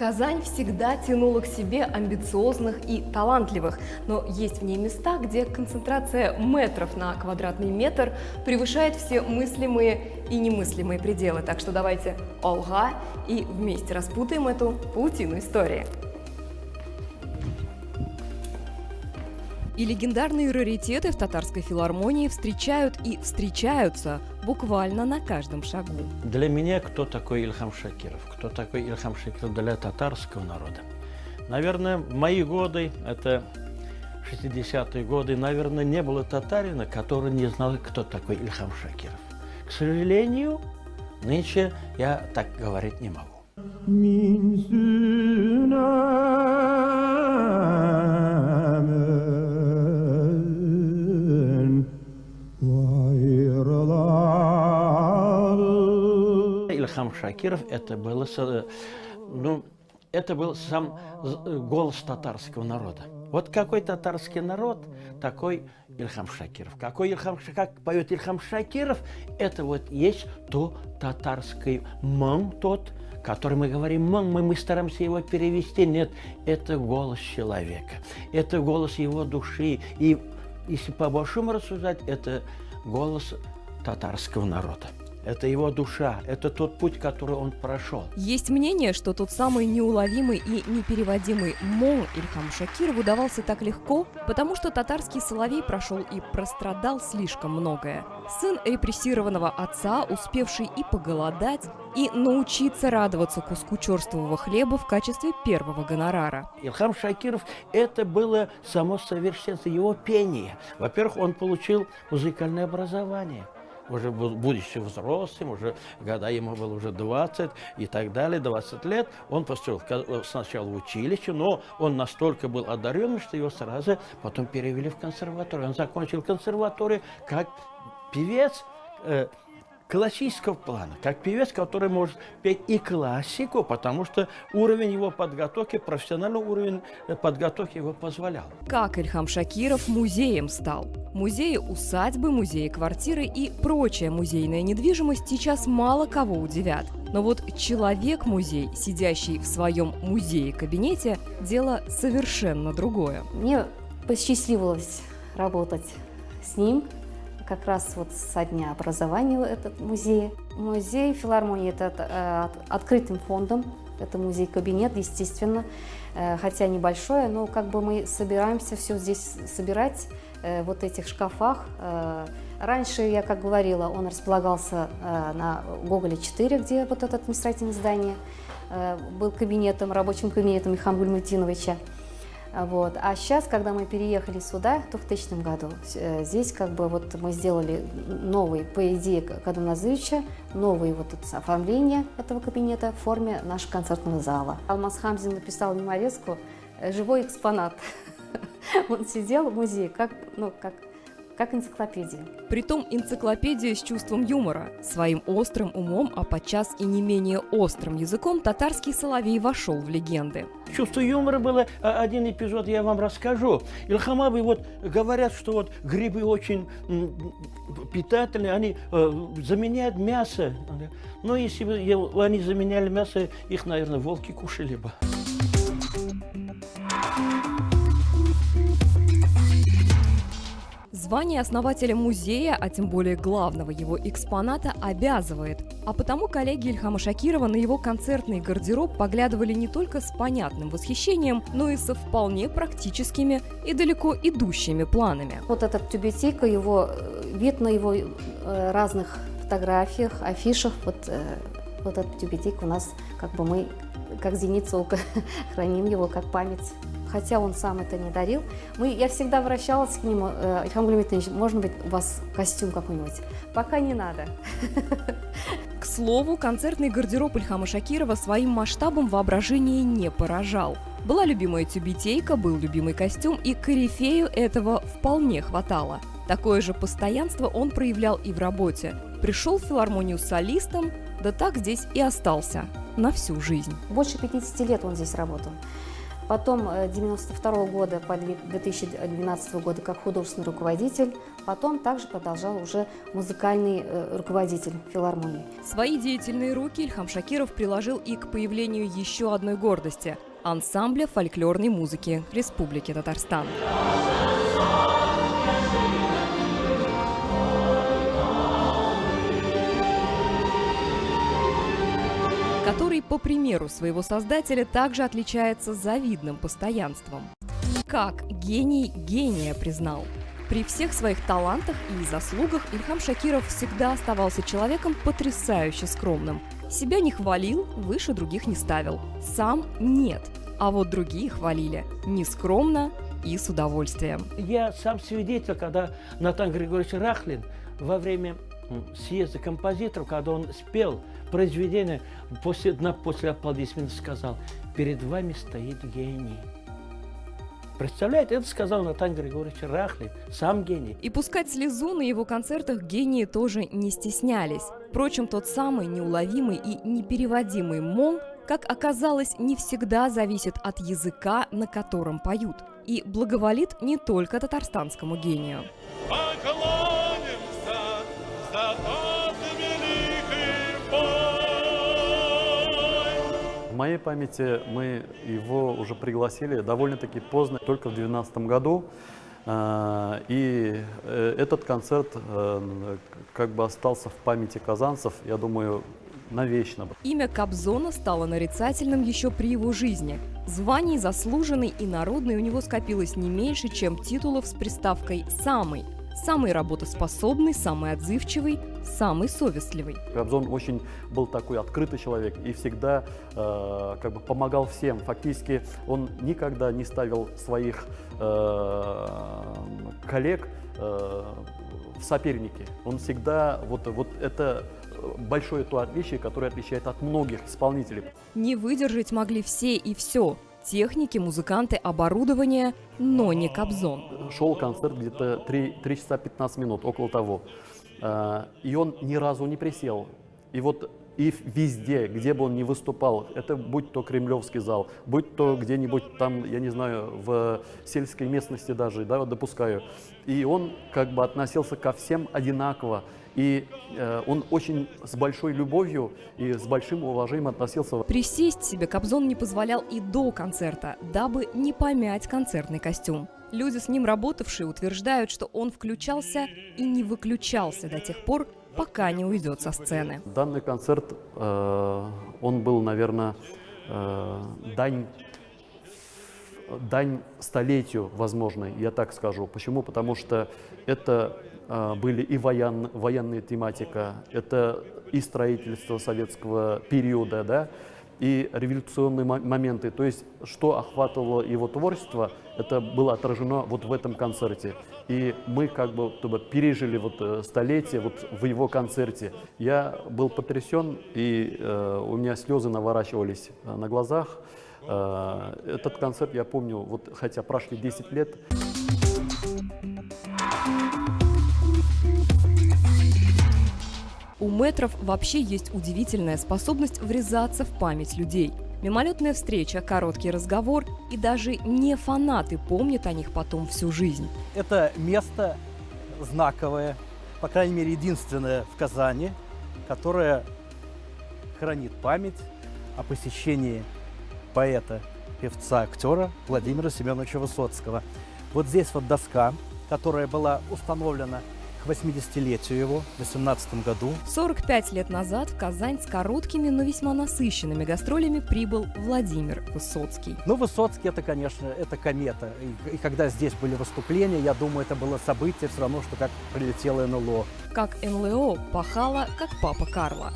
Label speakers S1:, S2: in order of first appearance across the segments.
S1: Казань всегда тянула к себе амбициозных и талантливых, но есть в ней места, где концентрация метров на квадратный метр превышает все мыслимые и немыслимые пределы. Так что давайте олга и вместе распутаем эту паутину истории. И легендарные раритеты в татарской филармонии встречают и встречаются буквально на каждом шагу.
S2: Для меня кто такой Ильхам Шакиров? Кто такой Ильхам Шакиров для татарского народа? Наверное, в мои годы, это 60-е годы, наверное, не было татарина, который не знал, кто такой Ильхам Шакиров. К сожалению, нынче я так говорить не могу. Ильхам Шакиров это был сам голос татарского народа. Вот какой татарский народ, такой Ильхам Шакиров. Как поет Ильхам Шакиров, это вот есть то татарский мон, тот, который мы говорим мон, мы стараемся его перевести. Нет, это голос человека, это голос его души. И если по-большому рассуждать, это голос татарского народа. Это его душа, это тот путь, который он прошел.
S1: Есть мнение, что тот самый неуловимый и непереводимый мон Ильхаму Шакирову давался так легко, потому что татарский соловей прошел и прострадал слишком многое. Сын репрессированного отца, успевший и поголодать, и научиться радоваться куску черствого хлеба в качестве первого гонорара.
S2: Ильхам Шакиров – это было само совершенство его пения. Во-первых, он получил музыкальное образование. Уже будучи взрослым, уже года ему было уже 20 и так далее, 20 лет, он поступил сначала в училище, но он настолько был одаренный, что его сразу потом перевели в консерваторию. Он закончил консерваторию как певец классического плана, как певец, который может петь и классику, потому что уровень его подготовки, профессиональный уровень подготовки его позволял.
S1: Как Ильхам Шакиров музеем стал? Музеи усадьбы, музеи квартиры и прочая музейная недвижимость сейчас мало кого удивят. Но вот человек-музей, сидящий в своем музее-кабинете, дело совершенно другое.
S3: Мне посчастливилось работать с ним как раз вот со дня образования этот музей. Музей филармонии – это открытым фондом, это музей-кабинет, естественно, хотя небольшое, но как бы мы собираемся все здесь собирать, вот этих шкафах. Раньше, я как говорила, он располагался на Гоголя 4, где вот это административное здание был кабинетом, рабочим кабинетом Ильхама Гульмутдиновича. Вот. А сейчас, когда мы переехали сюда в 2000 году, здесь как бы вот мы сделали новый, по идее Кадым Назыровича, новое вот это оформление этого кабинета в форме нашего концертного зала. Алмаз Хамзин написал меморезку «Живой экспонат». Он сидел в музее как энциклопедия.
S1: Притом энциклопедия с чувством юмора. Своим острым умом, а подчас и не менее острым языком татарский соловей вошел в легенды.
S2: Чувство юмора было, один эпизод я вам расскажу. Ильхамабы вот говорят, что вот грибы очень питательные, они заменяют мясо. Но если бы они заменяли мясо, их, наверное, волки кушали бы.
S1: Звание основателя музея, а тем более главного его экспоната, обязывает. А потому коллеги Ильхама Шакирова на его концертный гардероб поглядывали не только с понятным восхищением, но и со вполне практическими и далеко идущими планами.
S3: Вот этот тюбетейка, его вид на его разных фотографиях, афишах, вот этот тюбетейк у нас, как бы мы, как зеницу, храним его как память. Хотя он сам это не дарил. Я всегда обращалась к нему: Ильхам Гульмутдинович, может быть, у вас костюм какой-нибудь? Пока не надо.
S1: К слову, концертный гардероб Ильхама Шакирова своим масштабом воображение не поражал. Была любимая тюбетейка, был любимый костюм, и корифею этого вполне хватало. Такое же постоянство он проявлял и в работе. Пришел в филармонию солистом, да так здесь и остался на всю жизнь.
S3: Больше 50 лет он здесь работал. Потом 1992 года по 2012 года как художественный руководитель. Потом также продолжал уже музыкальный руководитель филармонии.
S1: Свои деятельные руки Ильхам Шакиров приложил и к появлению еще одной гордости – ансамбля фольклорной музыки Республики Татарстан. Который, по примеру своего создателя, также отличается завидным постоянством. Как гений гения признал. При всех своих талантах и заслугах Ильхам Шакиров всегда оставался человеком потрясающе скромным. Себя не хвалил, выше других не ставил. Сам нет. А вот другие хвалили. Нескромно и с удовольствием.
S2: Я сам свидетель, когда Натан Григорьевич Рахлин во время съезда композиторов, когда он спел произведение, после аплодисментов сказал: «Перед вами стоит гений». Представляете, это сказал Натан Григорьевич Рахлин, сам гений.
S1: И пускать слезу на его концертах гении тоже не стеснялись. Впрочем, тот самый неуловимый и непереводимый мол, как оказалось, не всегда зависит от языка, на котором поют, и благоволит не только татарстанскому гению.
S4: В моей памяти мы его уже пригласили довольно-таки поздно, только в 2012 году. И этот концерт как бы остался в памяти казанцев, я думаю, навечно.
S1: Имя Кобзона стало нарицательным еще при его жизни. Званий заслуженный и народный у него скопилось не меньше, чем титулов с приставкой «самый». Самый работоспособный, самый отзывчивый, самый совестливый.
S4: Кобзон очень был такой открытый человек и всегда как бы помогал всем. Фактически он никогда не ставил своих коллег в соперники. Он всегда, вот это большое то отличие, которое отличает от многих исполнителей.
S1: Не выдержать могли все и все. Техники, музыканты, оборудование, но не Кобзон.
S4: Шел концерт где-то 3 часа 15 минут, около того. И он ни разу не присел. И вот и везде, где бы он ни выступал, это будь то Кремлевский зал, будь то где-нибудь там, я не знаю, в сельской местности даже, да, допускаю. И он как бы относился ко всем одинаково. И он очень с большой любовью и с большим уважением относился.
S1: Присесть себе Кобзон не позволял и до концерта, дабы не помять концертный костюм. Люди, с ним работавшие, утверждают, что он включался и не выключался до тех пор, пока не уйдет со сцены.
S4: Данный концерт, он был, наверное, дань столетию, возможно, я так скажу. Почему? Потому что это были и военная тематика, это и строительство советского периода, да, и революционные моменты. То есть, что охватывало его творчество, это было отражено вот в этом концерте. И мы как бы пережили вот столетие вот в его концерте. Я был потрясен, и у меня слезы наворачивались на глазах. Этот концерт я помню, вот, хотя прошли 10 лет.
S1: У мэтров вообще есть удивительная способность врезаться в память людей. Мимолетная встреча, короткий разговор, и даже не фанаты помнят о них потом всю жизнь.
S5: Это место знаковое, по крайней мере, единственное в Казани, которое хранит память о посещении поэта, певца, актера Владимира Семеновича Высоцкого. Вот здесь вот доска, которая была установлена к 80-летию его в 2018 году.
S1: 45 лет назад в Казань с короткими, но весьма насыщенными гастролями прибыл Владимир Высоцкий.
S5: Ну, Высоцкий, это, конечно, это комета. И когда здесь были выступления, я думаю, это было событие все равно, что как прилетело НЛО.
S1: Как НЛО пахало, как папа Карла.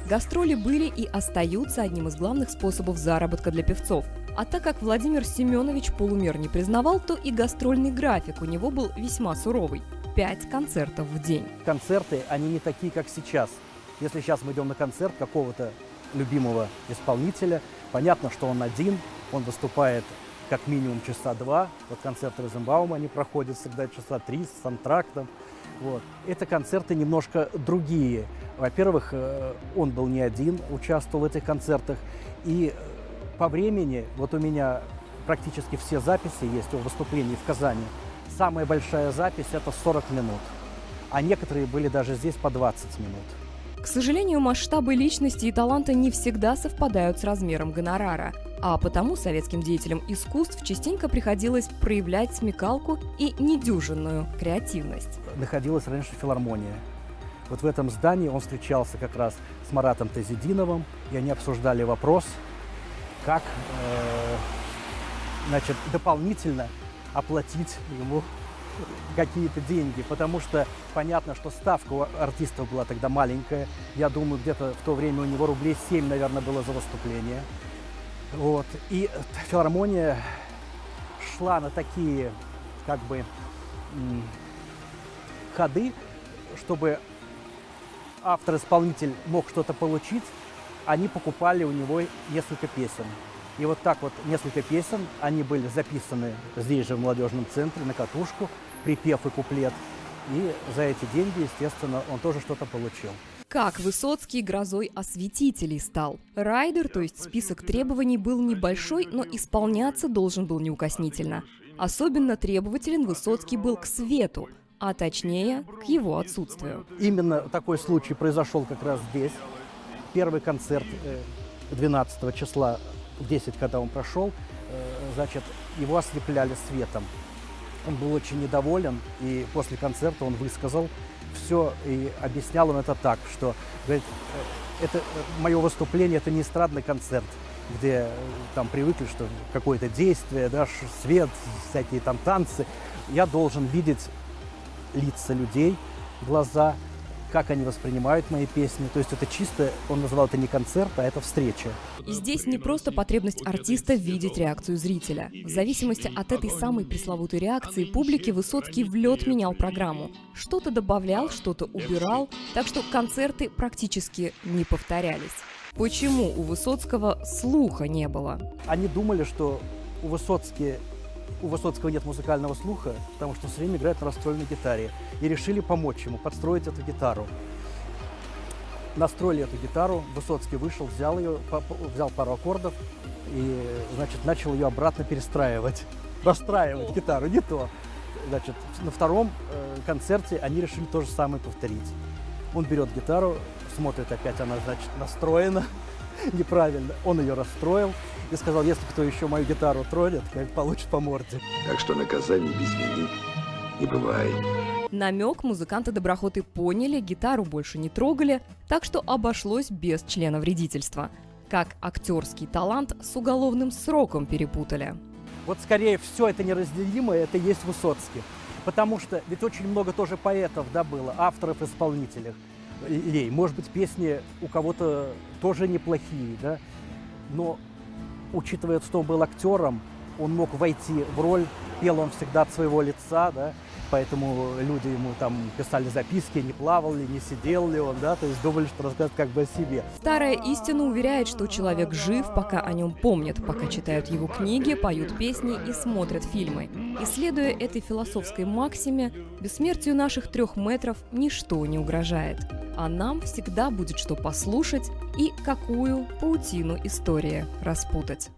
S1: Гастроли были и остаются одним из главных способов заработка для певцов. А так как Владимир Семенович полумер не признавал, то и гастрольный график у него был весьма суровый. 5 концертов в день.
S5: Концерты, они не такие, как сейчас. Если сейчас мы идем на концерт какого-то любимого исполнителя, понятно, что он один, он выступает как минимум часа 2. Вот концерты Розенбаума, они проходят всегда часа 3 с антрактом. Вот. Это концерты немножко другие. Во-первых, он был не один, участвовал в этих концертах. И по времени, вот у меня практически все записи есть о выступлении в Казани. Самая большая запись – это 40 минут, а некоторые были даже здесь по 20 минут.
S1: К сожалению, масштабы личности и таланта не всегда совпадают с размером гонорара, а потому советским деятелям искусств частенько приходилось проявлять смекалку и недюжинную креативность.
S5: Находилась раньше филармония. Вот в этом здании он встречался как раз с Маратом Тазидиновым, и они обсуждали вопрос, как значит, дополнительно оплатить ему какие-то деньги, потому что понятно, что ставка у артистов была тогда маленькая. Я думаю, где-то в то время у него рублей 7, наверное, было за выступление. Вот. И филармония шла на такие, как бы, ходы, чтобы автор-исполнитель мог что-то получить, они покупали у него несколько песен. И вот так вот несколько песен, они были записаны здесь же в молодежном центре на катушку, припев и куплет. И за эти деньги, естественно, он тоже что-то получил.
S1: Как Высоцкий грозой осветителей стал? Райдер, то есть список требований, был небольшой, но исполняться должен был неукоснительно. Особенно требователен Высоцкий был к свету, а точнее, к его отсутствию.
S5: Именно такой случай произошел как раз здесь. Первый концерт 12 числа, в 10, когда он прошел, значит, его ослепляли светом. Он был очень недоволен, и после концерта он высказал все, и объяснял он это так, что, говорит, это мое выступление, это не эстрадный концерт, где там привыкли, что какое-то действие, да, свет, всякие там танцы. Я должен видеть лица людей, глаза, как они воспринимают мои песни. То есть это чисто, он называл это не концерт, а это встреча.
S1: И здесь не просто потребность артиста видеть реакцию зрителя. В зависимости от этой самой пресловутой реакции публики Высоцкий в лед менял программу. Что-то добавлял, что-то убирал, так что концерты практически не повторялись. Почему у Высоцкого слуха не было?
S5: Они думали, что у Высоцкого нет музыкального слуха, потому что он все время играет на расстроенной гитаре. И решили помочь ему, подстроить эту гитару. Настроили эту гитару, Высоцкий вышел, взял ее, взял пару аккордов и, значит, начал ее обратно перестраивать. Расстраивать гитару, не то. Значит, на втором концерте они решили то же самое повторить. Он берет гитару, смотрит, опять она, значит, настроена неправильно. Он ее расстроил и сказал, если кто еще мою гитару тронет, получит по морде.
S6: Так что наказаний без вины не бывает.
S1: Намек музыканты-доброхоты поняли, гитару больше не трогали, так что обошлось без члена вредительства. Как актерский талант с уголовным сроком перепутали.
S5: Вот скорее все это неразделимое, это и есть Высоцкий. Потому что ведь очень много тоже поэтов, да, было, авторов, исполнителей. Может быть, песни у кого-то тоже неплохие, да, но учитывая, что он был актером, он мог войти в роль, пел он всегда от своего лица, да, поэтому люди ему там писали записки, не плавал ли, не сидел ли он, да, то есть думали, что рассказывает как бы о себе.
S1: Старая истина уверяет, что человек жив, пока о нем помнят, пока читают его книги, поют песни и смотрят фильмы. И следуя этой философской максиме, бессмертию наших 3 метров ничто не угрожает. А нам всегда будет что послушать и какую паутину истории распутать.